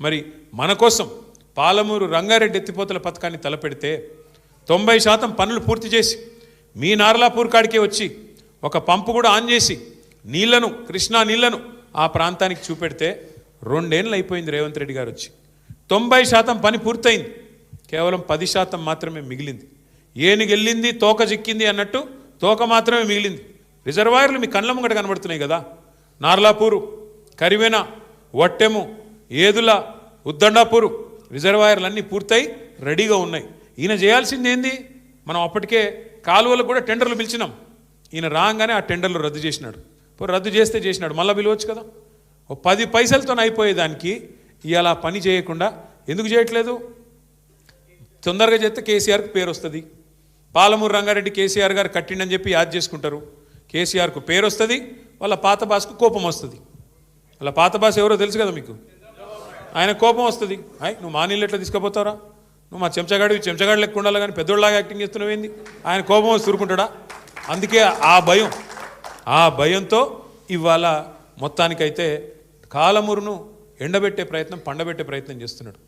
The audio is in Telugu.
మరి మన కోసం పాలమూరు రంగారెడ్డి ఎత్తిపోతల పథకాన్ని తలపెడితే 90% పనులు పూర్తి చేసి మీ నార్లాపూర్ కాడికే వచ్చి ఒక పంపు కూడా ఆన్ చేసి నీళ్లను కృష్ణా నీళ్లను ఆ ప్రాంతానికి చూపెడితే 2 ఏళ్ళు అయిపోయింది రేవంత్ రెడ్డి గారు వచ్చి 90% పని పూర్తయింది కేవలం 10% మాత్రమే మిగిలింది ఏనుగెళ్ళింది తోక చిక్కింది అన్నట్టు తోక మాత్రమే మిగిలింది రిజర్వాయర్లు మీ కళ్ళ ముంగట కనబడుతున్నాయి కదా నార్లాపూరు కరివెన వట్టెము ఏదుల ఉద్దండాపూరు రిజర్వాయర్లన్నీ పూర్తయి రెడీగా ఉన్నాయి ఈయన చేయాల్సింది ఏంది మనం అప్పటికే కాలువలకు కూడా టెండర్లు పిలిచినాం ఈయన రాగానే ఆ టెండర్లు రద్దు చేసినాడు రద్దు చేస్తే చేసినాడు మళ్ళీ పిలవచ్చు కదా 10 పైసలతో అయిపోయేదానికి ఇవాళ పని చేయకుండా ఎందుకు చేయట్లేదు తొందరగా చేస్తే కేసీఆర్కి పేరు వస్తుంది పాలమూరు రంగారెడ్డి కేసీఆర్ గారు కట్టిండని చెప్పి యాద్ చేసుకుంటారు కేసీఆర్కు పేరు వస్తుంది వాళ్ళ పాత బాస్కు కోపం వస్తుంది వాళ్ళ పాత బాస్ ఎవరో తెలుసు కదా మీకు ఆయన కోపం వస్తుంది నువ్వు మా నీళ్ళు ఎట్లా తీసుకుపోతారా నువ్వు మా చెంచగాడు లెక్క ఉండాలి కానీ పెద్దోళ్ళలాగా యాక్టింగ్ చేస్తున్నావేంది ఆయన కోపం వచ్చి ఊరుకుంటాడా అందుకే ఆ భయంతో ఇవాళ మొత్తానికైతే కాలమూరును ఎండబెట్టే ప్రయత్నం పండబెట్టే ప్రయత్నం చేస్తున్నాడు